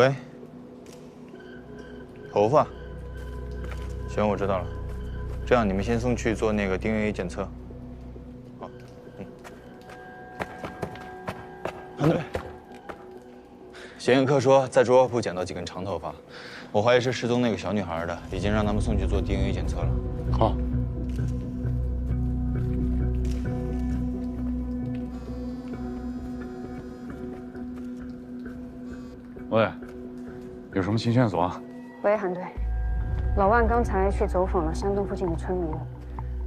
喂，头发。行，我知道了。这样，你们先送去做那个 DNA 检测。好，韩队，检验科说在猪肉铺捡到几根长头发，我怀疑是失踪那个小女孩的，已经让他们送去做 DNA 检测了。好。 喂，有什么新线索啊？喂，韩队，老万刚才去走访了山洞附近的村民，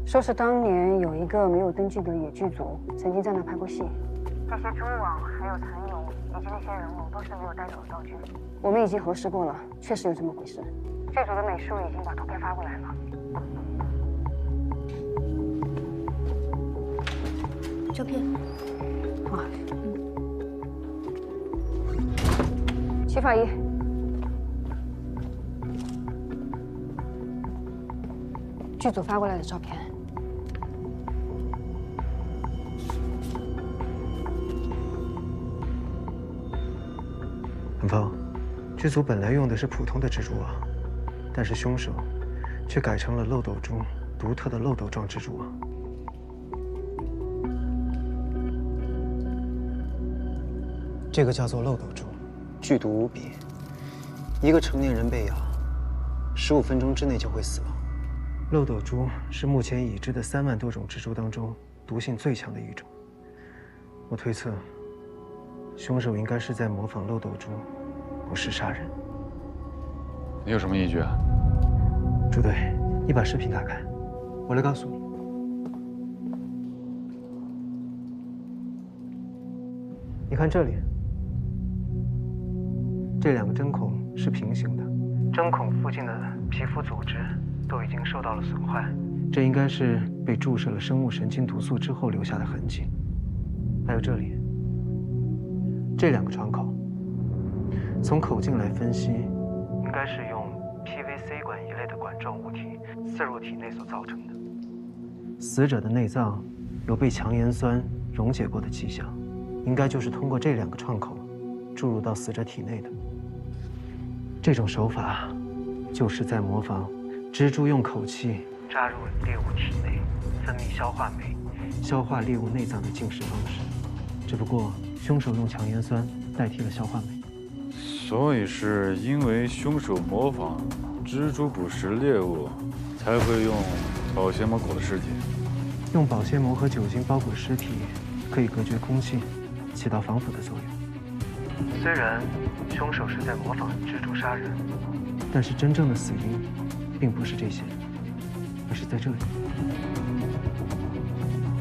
说是当年有一个没有登记的野剧组曾经在那拍过戏，这些蛛网还有蚕蛹以及那些人偶都是没有带走的道具。我们已经核实过了，确实有这么回事。剧组的美术已经把图片发过来了。照片。好。齐法医，剧组发过来的照片。韩芳，剧组本来用的是普通的蜘蛛网，但是凶手却改成了漏斗中独特的漏斗状蜘蛛网。这个叫做漏斗蛛。 剧毒无比，一个成年人被咬，15分钟之内就会死亡。漏斗蛛是目前已知的3万多种蜘蛛当中毒性最强的一种。我推测，凶手应该是在模仿漏斗蛛，不是杀人。你有什么依据啊？朱队，你把视频打开，我来告诉你。你看这里。 这2个针孔是平行的，针孔附近的皮肤组织都已经受到了损坏，这应该是被注射了生物神经毒素之后留下的痕迹。还有这里，这2个窗口，从口径来分析，应该是用 PVC 管一类的管状物体刺入体内所造成的。死者的内脏有被强盐酸溶解过的迹象，应该就是通过这2个创口注入到死者体内的。 这种手法，就是在模仿蜘蛛用口气扎入猎物体内，分泌消化酶，消化猎物内脏的进食方式。只不过凶手用强盐酸代替了消化酶。所以是因为凶手模仿蜘蛛捕食猎物，才会用保鲜膜裹了尸体。用保鲜膜和酒精包裹尸体，可以隔绝空气，起到防腐的作用。 虽然凶手是在模仿蜘蛛杀人，但是真正的死因并不是这些，而是在这里。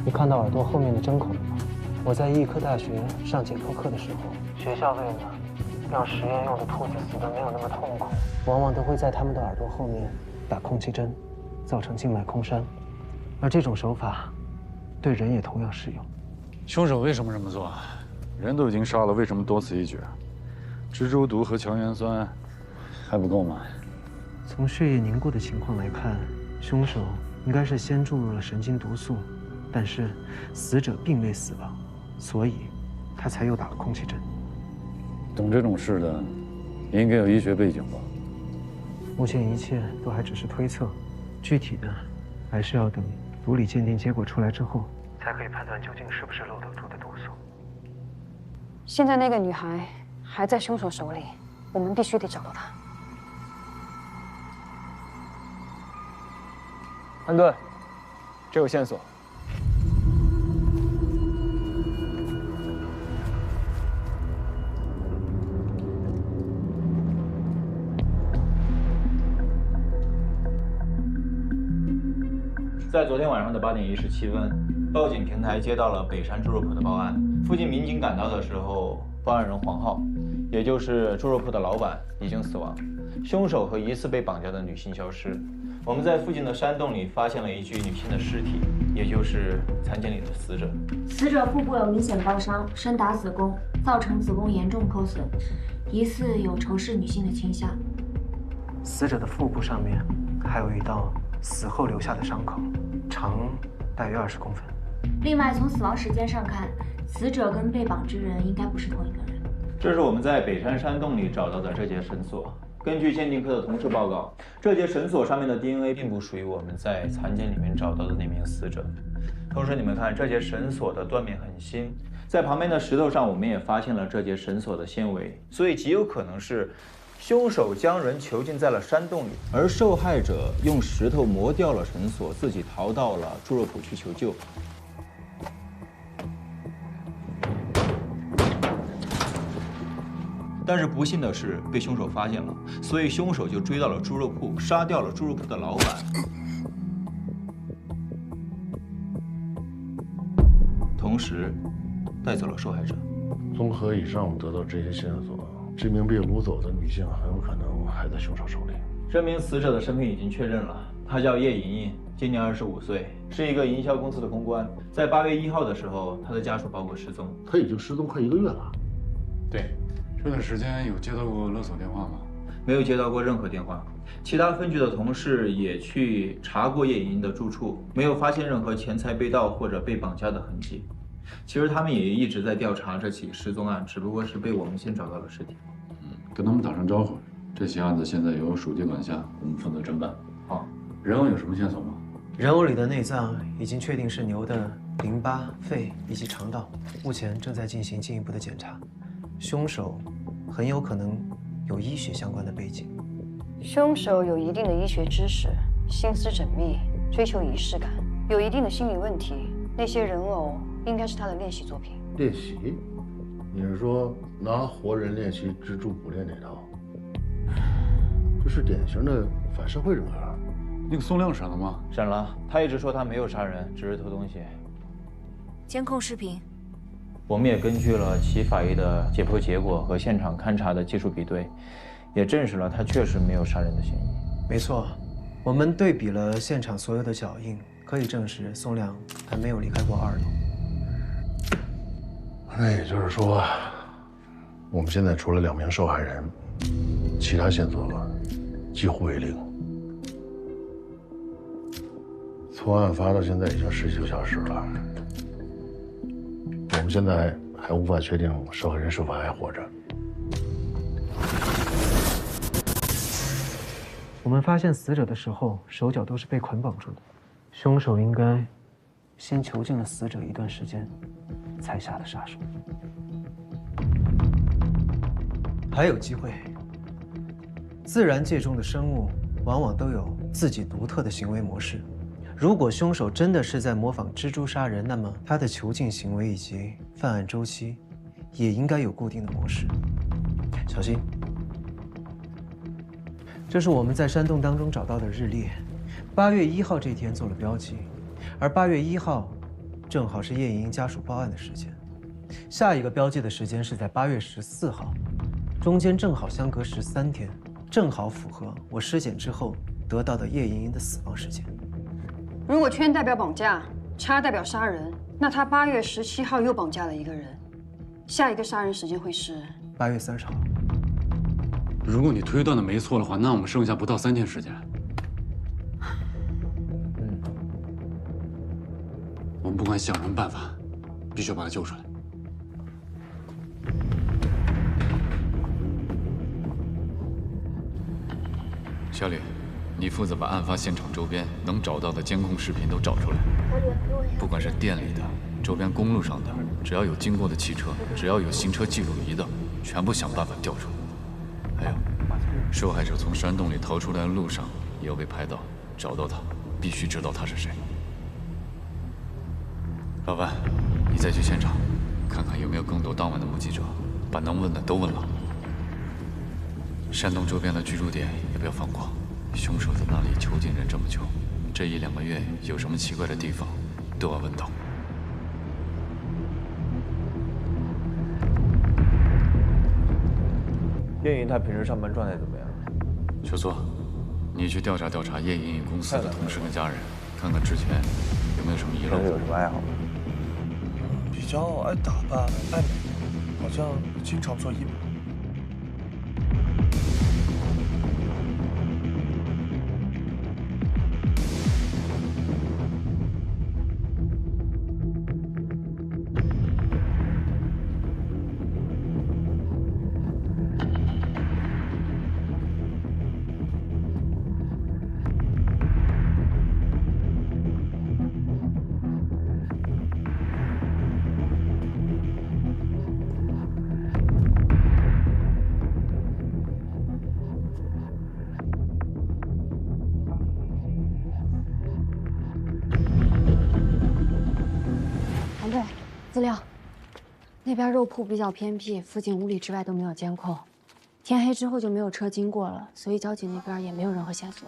你看到耳朵后面的针孔了吗？我在医科大学上解剖课的时候，学校为了让实验用的兔子死得没有那么痛苦，往往都会在它们的耳朵后面打空气针，造成静脉空栓。而这种手法对人也同样适用。凶手为什么这么做？ 人都已经杀了，为什么多此一举？蜘蛛毒和强盐酸还不够吗？从血液凝固的情况来看，凶手应该是先注入了神经毒素，但是死者并未死亡，所以他才又打了空气针。懂这种事的，应该有医学背景吧？目前一切都还只是推测，具体的还是要等毒理鉴定结果出来之后，才可以判断究竟是不是漏斗蛛的毒素。 现在那个女孩还在凶手手里，我们必须得找到她。安顿，这有线索。在昨天晚上的8点17分，报警平台接到了北山猪肉铺的报案。附近民警赶到的时候，报案人黄浩，也就是猪肉铺的老板，已经死亡，凶手和疑似被绑架的女性消失。我们在附近的山洞里发现了一具女性的尸体，也就是残检里的死者。死者腹部有明显刀伤，深达子宫，造成子宫严重破损，疑似有仇视女性的倾向。死者的腹部上面还有一道死后留下的伤口，长大约20公分。另外，从死亡时间上看，死者跟被绑之人应该不是同一个人。这是我们在北山山洞里找到的这节绳索。根据鉴定科的同事报告，这节绳索上面的 DNA 并不属于我们在残间里面找到的那名死者。同时，你们看这节绳索的断面很新，在旁边的石头上我们也发现了这节绳索的纤维，所以极有可能是凶手将人囚禁在了山洞里，而受害者用石头磨掉了绳索，自己逃到了猪肉铺去求救。但是不幸的是，被凶手发现了，所以凶手就追到了猪肉铺，杀掉了猪肉铺的老板，同时带走了受害者。综合以上得到这些线索，这名被掳走的女性很有可能还在凶手手里。这名死者的身份已经确认了，她叫叶莹莹，今年25岁，是一个营销公司的公关。在8月1号的时候，她的家属报告失踪。她已经失踪快1个月了。对，这段时间有接到过勒索电话吗？没有接到过任何电话。其他分局的同事也去查过叶莹莹的住处，没有发现任何钱财被盗或者被绑架的痕迹。其实他们也一直在调查这起失踪案，只不过是被我们先找到了尸体。跟他们打声招呼。这起案子现在由属地管辖，我们负责侦办。好，人偶有什么线索吗？人偶里的内脏已经确定是牛的淋巴、肺以及肠道，目前正在进行进一步的检查。凶手很有可能有医学相关的背景。凶手有一定的医学知识，心思缜密，追求仪式感，有一定的心理问题。那些人偶应该是他的练习作品。练习？你是说拿活人练习蜘蛛捕猎那套？这是典型的反社会人格。那个宋亮审了吗？审了，他一直说他没有杀人，只是偷东西。监控视频。我们也根据了其法医的解剖结果和现场勘查的技术比对，也证实了他确实没有杀人的嫌疑。没错，我们对比了现场所有的脚印，可以证实宋亮还没有离开过2楼。那也就是说，我们现在除了2名受害人，其他线索几乎为零。从案发到现在已经19小时了，我们现在还无法确定受害人是否还活着。我们发现死者的时候，手脚都是被捆绑住的，凶手应该先囚禁了死者一段时间，才下的杀手。还有机会。自然界中的生物往往都有自己独特的行为模式。如果凶手真的是在模仿蜘蛛杀人，那么他的囚禁行为以及犯案周期也应该有固定的模式。小心，这是我们在山洞当中找到的日历，8月1号这天做了标记，而8月1号正好是叶莹莹家属报案的时间。下一个标记的时间是在8月14号，中间正好相隔13天，正好符合我尸检之后得到的叶莹莹的死亡时间。如果圈代表绑架，叉代表杀人，那他8月17号又绑架了一个人，下一个杀人时间会是8月30号。如果你推断的没错的话，那我们剩下不到3天时间。我们不管想什么办法，必须要把他救出来。小李，你负责把案发现场周边能找到的监控视频都找出来，不管是店里的、周边公路上的，只要有经过的汽车，只要有行车记录仪的，全部想办法调出。还有，受害者从山洞里逃出来的路上也要被拍到，找到他，必须知道他是谁。老万，你再去现场，看看有没有更多当晚的目击者，把能问的都问了。山洞周边的居住点也不要放过，凶手在那里囚禁人这么久，这1、2个月有什么奇怪的地方，都要问到。叶莹她平时上班状态怎么样？秋苏，你去调查调查叶莹莹公司的同事跟家人，看看之前有没有什么遗漏。有什么爱好吗？比较爱打扮、爱美，好像经常做医美。资料，那边肉铺比较偏僻，附近5里之外都没有监控，天黑之后就没有车经过了，所以交警那边也没有任何线索。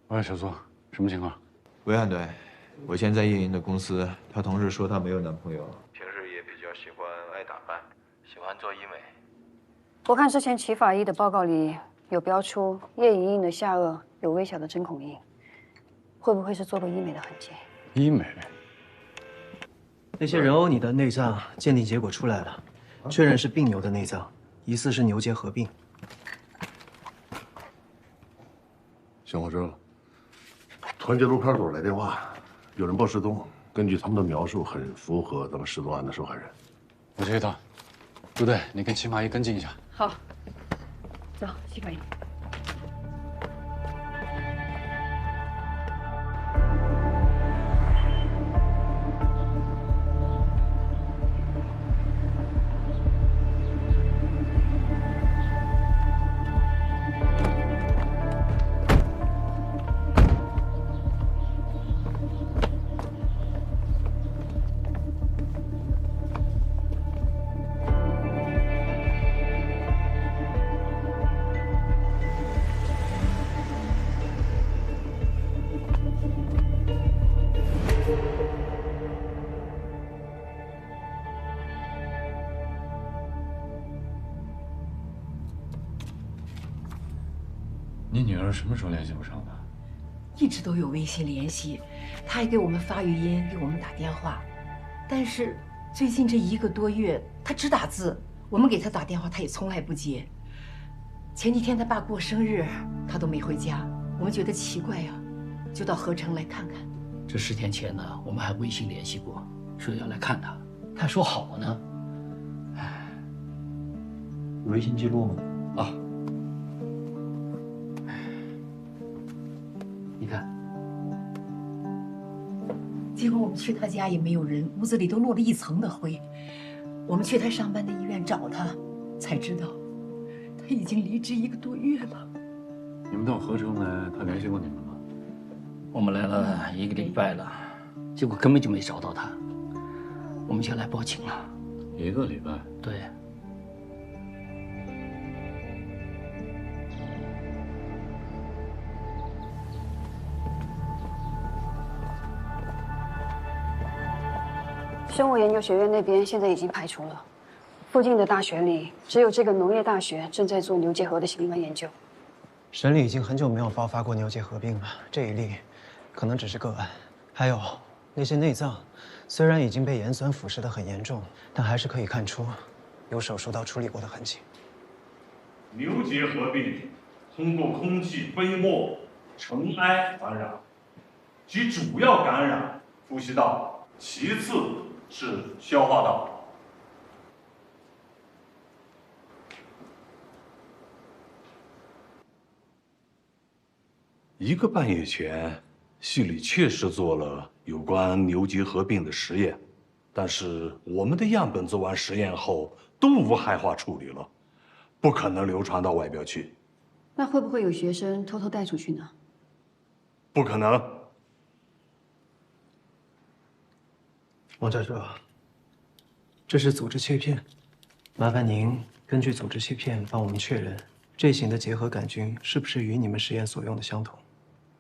喂，小苏，什么情况？维汉队，我现在叶莹的公司，她同事说她没有男朋友，平时也比较喜欢爱打扮，喜欢做医美。我看之前齐法医的报告里有标出叶莹莹的下颚有微小的针孔印，会不会是做过医美的痕迹？医美？那些人偶你的内脏鉴定结果出来了，确认是病牛的内脏，疑似是牛结合并。行，我知道了。团结路派出所来电话，有人报失踪，根据他们的描述，很符合咱们失踪案的受害人。我去一趟。朱队，你跟齐法医跟进一下。好，走，齐法医。你女儿什么时候联系不上的？一直都有微信联系，她还给我们发语音，给我们打电话。但是最近这1个多月，她只打字，我们给她打电话，她也从来不接。前几天她爸过生日，她都没回家，我们觉得奇怪呀，就到合成来看看。这10天前呢，我们还微信联系过，说要来看她，她说好呢。微信记录吗？啊。你看，结果我们去他家也没有人，屋子里都落了一层的灰。我们去他上班的医院找他，才知道他已经离职1个多月了。你们到合成来，他联系过你们吗？我们来了1个礼拜了，结果根本就没找到他，我们就来报警了。1个礼拜？对。生物研究学院那边现在已经排除了，附近的大学里只有这个农业大学正在做牛结合的相关研究。省里已经很久没有爆发过牛结合并了，这一例可能只是个案。还有那些内脏，虽然已经被盐酸腐蚀得很严重，但还是可以看出有手术刀处理过的痕迹。牛结合并通过空气、飞沫、尘埃传染，其主要感染呼吸道，其次是消化道。1个半月前，系里确实做了有关牛结合并的实验，但是我们的样本做完实验后都无害化处理了，不可能流传到外边去。那会不会有学生偷偷带出去呢？不可能。王教授，这是组织切片，麻烦您根据组织切片帮我们确认这型的结合杆菌是不是与你们实验所用的相同。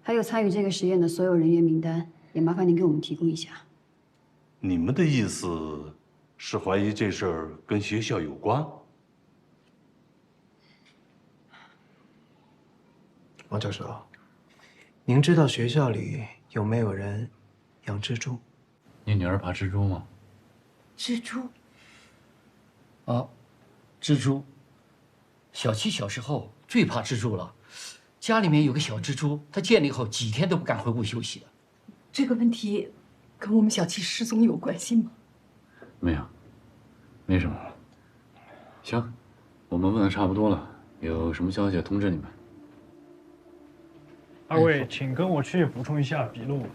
还有参与这个实验的所有人员名单，也麻烦您给我们提供一下。你们的意思是怀疑这事儿跟学校有关？王教授，您知道学校里有没有人养蜘蛛？你女儿怕蜘蛛吗？蜘蛛？啊，蜘蛛。小七小时候最怕蜘蛛了，家里面有个小蜘蛛，她见了以后几天都不敢回屋休息的。这个问题跟我们小七失踪有关系吗？没有，没什么。行，我们问的差不多了，有什么消息通知你们。2位，请跟我去补充一下笔录。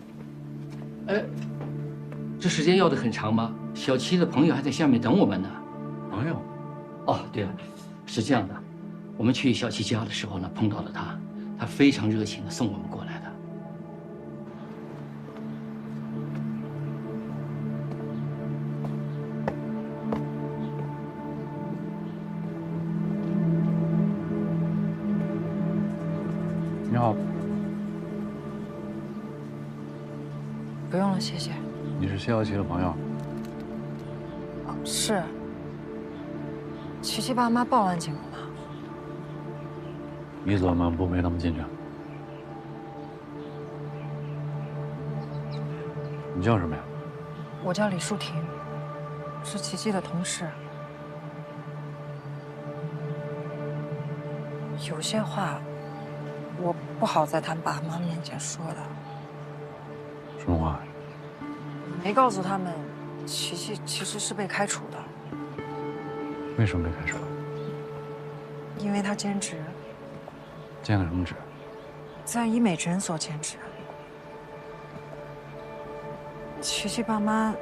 哎，这时间要得很长吗？小七的朋友还在下面等我们呢。朋友？哦，对了，是这样的，我们去小七家的时候呢，碰到了他，他非常热情的送我们过来的。好。不用了，谢谢。你是谢小琪的朋友？是。琪琪爸妈报案警了吗？你怎么不陪他们进去？你叫什么呀？我叫李淑婷，是琪琪的同事。有些话，我不好在他们爸妈面前说的。什么话？没告诉他们，琪琪其实是被开除的。为什么被开除？因为他兼职。兼个什么职？在医美诊所兼职。琪琪爸妈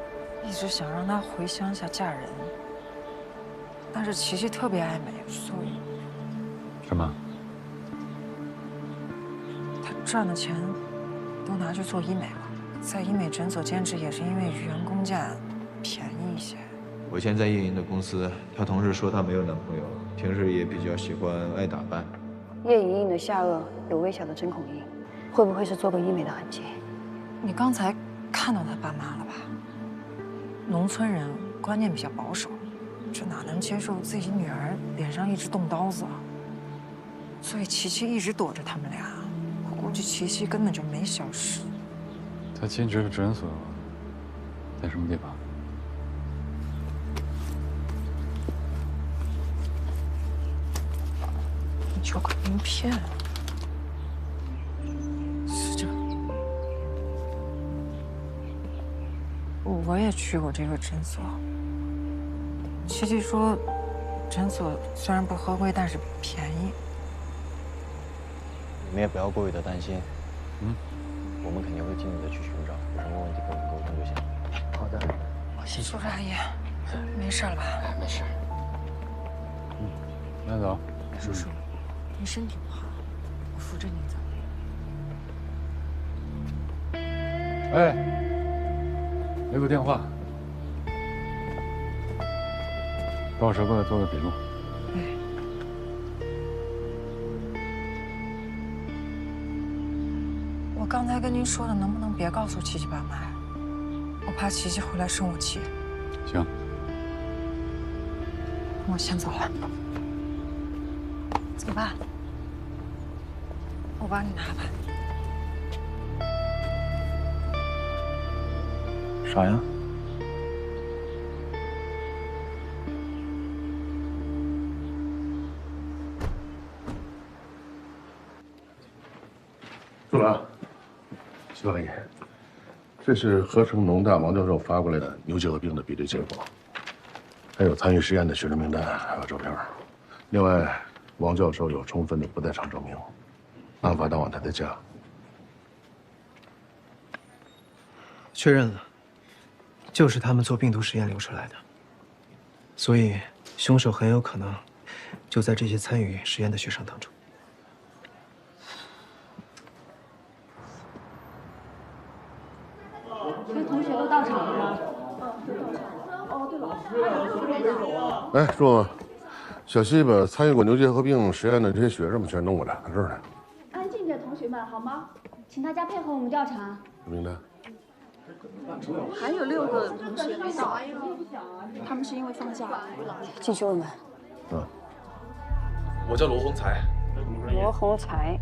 一直想让她回乡下嫁人，但是琪琪特别爱美，所以什么？她赚的钱都拿去做医美了。在医美诊所兼职也是因为员工价便宜一些。我以前在叶莹的公司，她同事说她没有男朋友，平时也比较喜欢爱打扮。叶莹莹的下颚有微小的针孔印，会不会是做过医美的痕迹？你刚才看到他爸妈了吧？农村人观念比较保守，这哪能接受自己女儿脸上一直动刀子啊？所以琪琪一直躲着他们俩。我估计琪琪根本就没消失。他兼职的诊所在什么地方？有个名片，是这。我也去过这个诊所。琪琪说，诊所虽然不合规，但是便宜。你们也不要过于的担心，我们肯定会尽力的去寻找，有什么问题跟我们沟通就行。好的，谢谢。苏阿姨，没事了吧？没事。那走。叔叔，你身体不好，我扶着你走。哎，留个电话，到时候过来做个笔录。我刚才跟您说的，能不能别告诉琪琪爸妈呀？我怕琪琪回来生我气。行。我先走了。走吧，我帮你拿吧。啥呀？朱兰，徐阿姨，这是合成农大王教授发过来的牛结核病的比对结果，还有参与实验的学生名单，还有照片。另外，王教授有充分的不在场证明，案发当晚他在家。确认了，就是他们做病毒实验流出来的，所以凶手很有可能就在这些参与实验的学生当中。这些同学都到场了吗？哎，说，小西把参与过牛结核病实验的这些学生们全弄过来，在这儿呢。安静点，同学们，好吗？请大家配合我们调查。明白。还有6个同学没到，他们是因为放假。继续问问。我叫罗洪才。罗洪才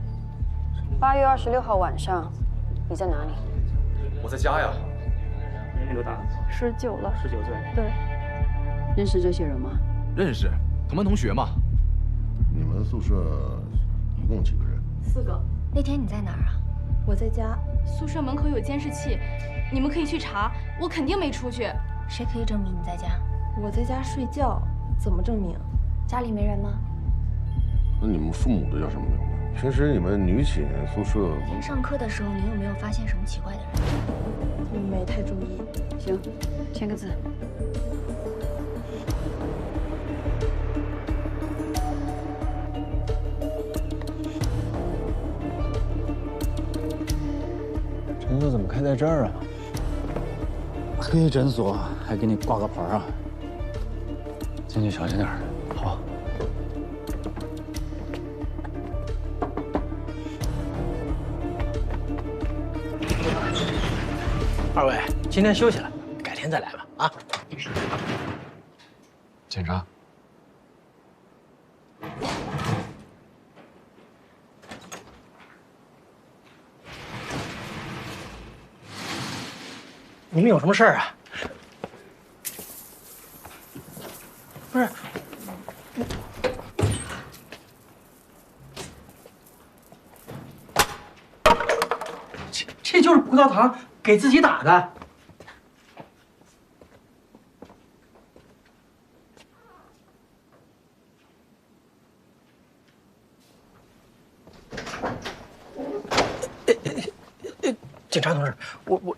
，8月26号晚上，你在哪里？我在家呀。年龄多大？19了。19岁。对。认识这些人吗？认识，同班同学嘛。你们宿舍一共几个人？4个。那天你在哪儿啊？我在家，宿舍门口有监视器，你们可以去查，我肯定没出去。谁可以证明你在家？我在家睡觉，怎么证明？家里没人吗？那你们父母都叫什么名字？平时你们女寝宿舍？每天上课的时候，你有没有发现什么奇怪的人？没太注意。行，签个字。诊所怎么开在这儿啊？黑诊所还给你挂个牌啊？进去小心点。好。二位今天休息了，改天再来吧。啊，检查。你们有什么事儿啊？不是，这就是葡萄糖给自己打的。警察同志，我。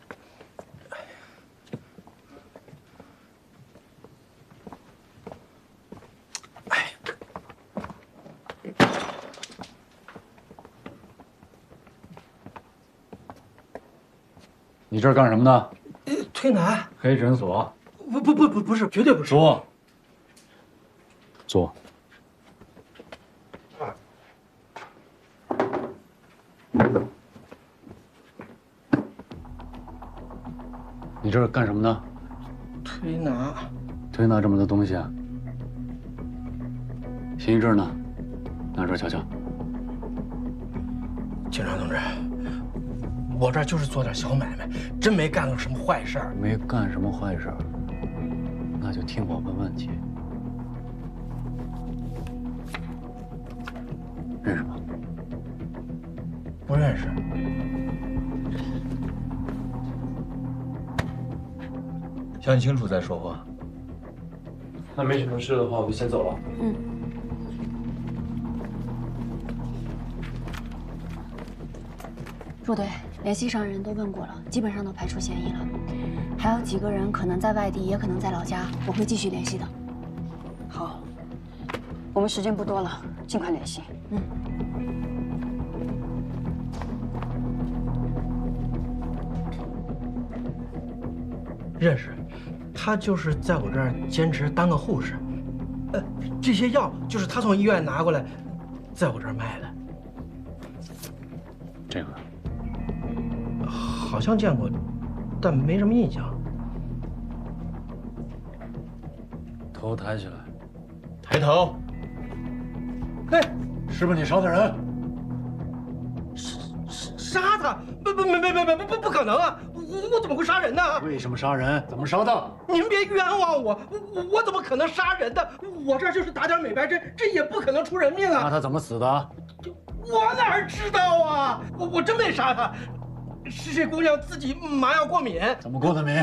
你这儿干什么呢？推拿。黑诊所。不是，绝对不是。坐。坐。你这儿干什么呢？推拿。推拿这么多东西啊？行医证呢？拿出来瞧瞧。警察同志。我这就是做点小买卖，真没干过什么坏事儿。没干什么坏事儿，那就听我问问题。认识吗？不认识。想清楚再说话。那没什么事的话，我就先走了。嗯。入队。联系上的人都问过了，基本上都排除嫌疑了。还有几个人可能在外地，也可能在老家，我会继续联系的。好，我们时间不多了，尽快联系。嗯。认识，他就是在我这儿兼职当个护士。这些药就是他从医院拿过来，在我这儿卖的。这个。好像见过，但没什么印象。头抬起来，抬头。哎，是不是你杀的人？杀他？不可能啊！我怎么会杀人呢？为什么杀人？怎么杀的？您别冤枉我，我怎么可能杀人的？我这就是打点美白针，这也不可能出人命啊！那他怎么死的？我哪知道啊！我真没杀他。是这姑娘自己麻药过敏。怎么过的敏？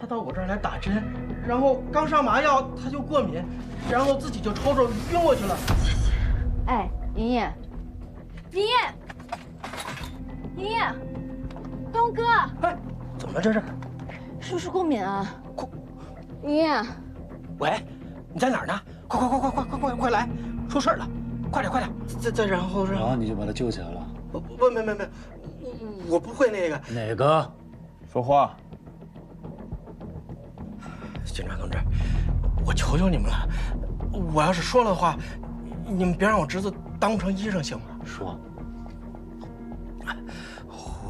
她到我这儿来打针，然后刚上麻药，她就过敏，然后自己就抽抽晕过去了。哎，莹莹，莹莹，莹莹，东哥，哎，怎么了这是？叔叔过敏啊！莹莹，喂，你在哪儿呢？快来，出事了，快点，再然后你就把他救起来了。没，我不会那个。哪个？说话。警察同志，我求求你们了，我要是说了的话，你们别让我侄子当不成医生行吗？说。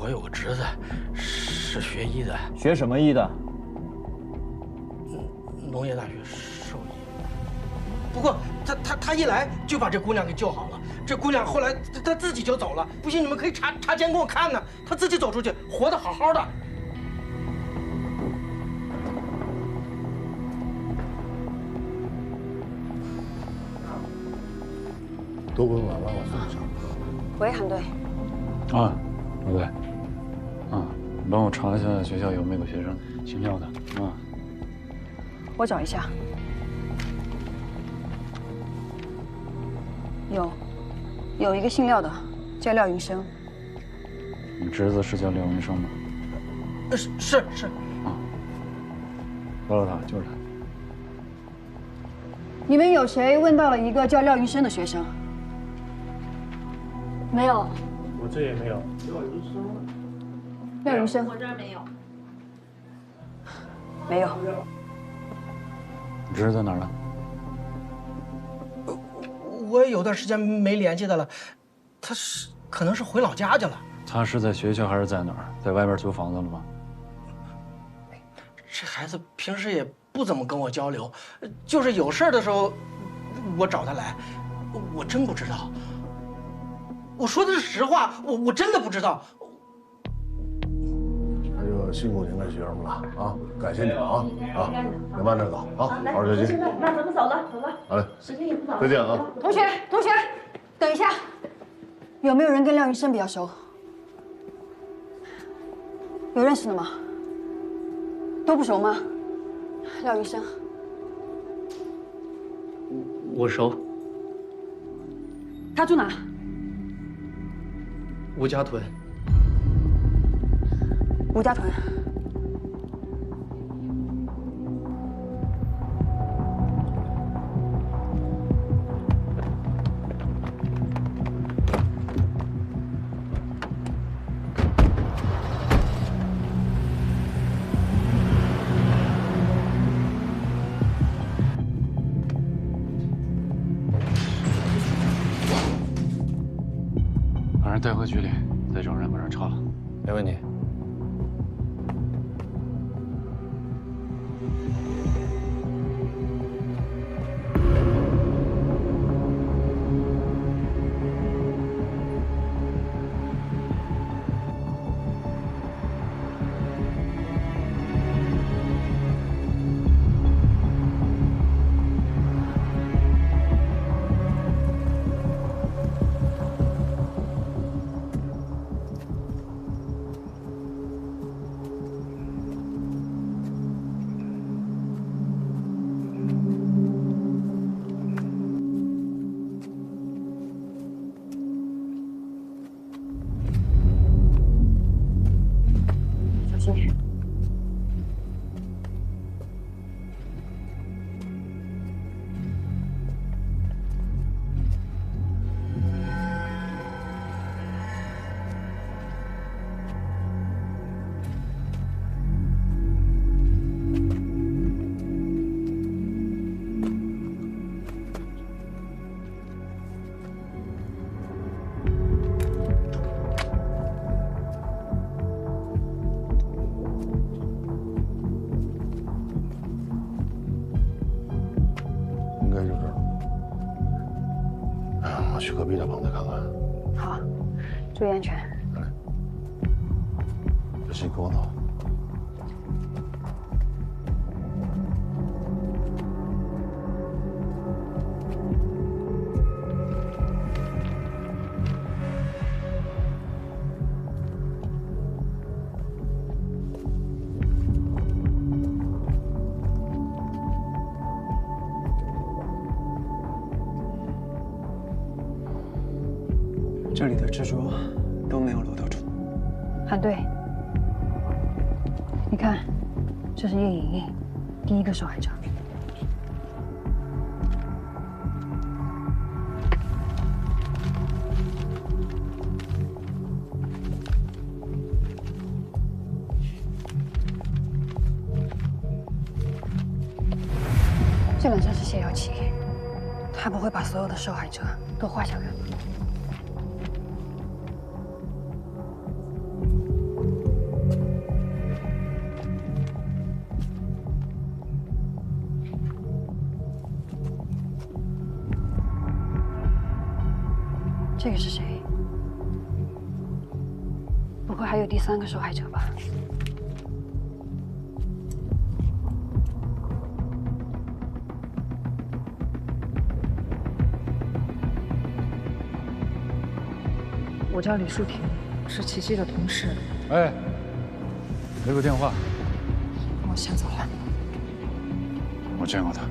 我有个侄子是学医的。学什么医的？农业大学兽医。不过他一来就把这姑娘给救好了。这姑娘后来她自己就走了，不信你们可以查监控看呢。她自己走出去，活得好好的。多问晚帮我送一下。喂，韩队。啊，陆队。啊，你帮我查一下学校有没有学生姓廖的啊。我找一下。有一个姓廖的，叫廖云生。你侄子是叫廖云生吗？是。啊，抓了他，就是他。你们有谁问到了一个叫廖云生的学生？没有。我这也没有。廖云生。我这儿没有。没有。你侄子在哪儿呢？我也有段时间没联系他了，可能是回老家去了。他是在学校还是在哪儿？在外面租房子了吗？这孩子平时也不怎么跟我交流，就是有事儿的时候，我找他来，我真不知道。我说的是实话，我真的不知道。那就辛苦您的学生们了啊！感谢你们啊！别慢着走啊，好好学习。那咱们走了，走了。好嘞，时间也不早了。再见啊！同学，等一下，有没有人跟廖云生比较熟？有认识的吗？都不熟吗？廖云生，我熟。他住哪？吴家屯。吴家屯。把人带回局里，再找人把人查了。没问题。小心。应该就这儿。我去隔壁的房子看看。好，注意安全。小心，跟我走。这里的蜘蛛都没有露得出。韩队，你看，这是叶莹莹，第一个受害者。这本身是谢耀琪，他不会把所有的受害者都画下来吗？这个是谁？不会还有第三个受害者吧？我叫李淑婷，是琪琪的同事。哎，留个电话。我先走了。我见过他。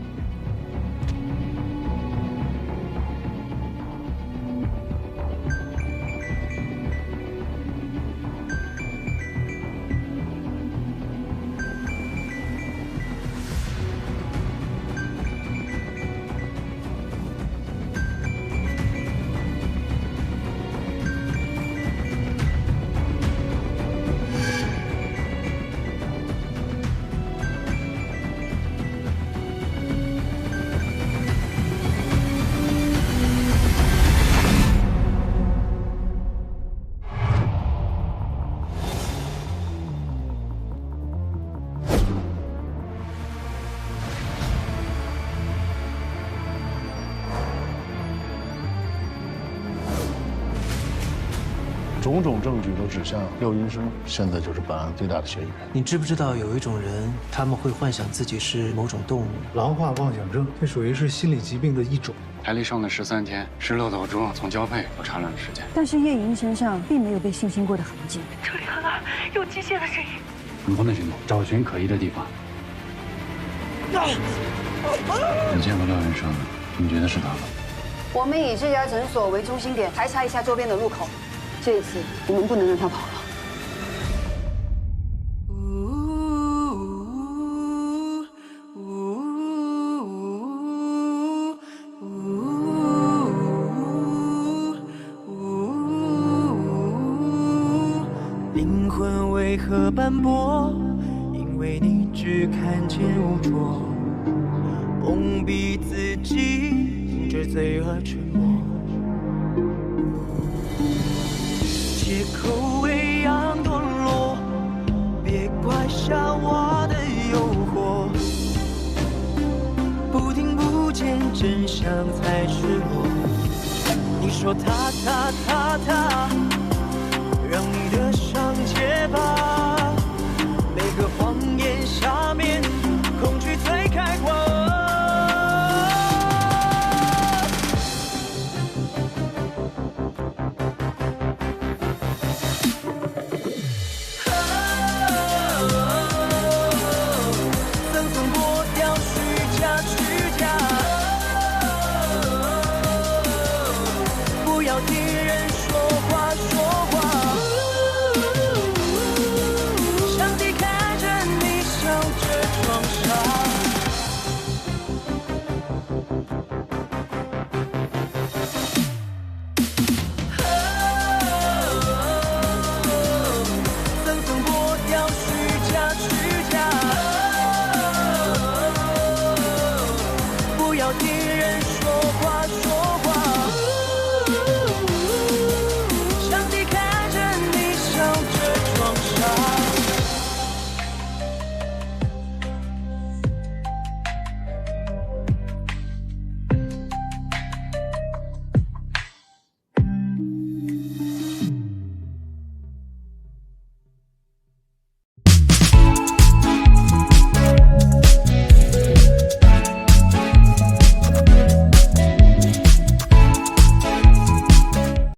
种种证据都指向廖云生，现在就是本案最大的嫌疑人。你知不知道有一种人，他们会幻想自己是某种动物？狼化妄想症，这属于是心理疾病的一种。台历上的13天是乐岛猪从交配到产卵的时间，但是叶莹身上并没有被性侵过的痕迹。这里很暗，有机械的声音。我们分队行动，找寻可疑的地方。我见过廖云生，你觉得是他吗？我们以这家诊所为中心点，排查一下周边的路口。这一次，我们不能让他跑了。灵魂为何斑驳？因为你只看见污浊，蒙蔽自己，这罪恶沉默。借口为羊堕落，别怪下我的诱惑。不听不见真相才赤裸。你说他。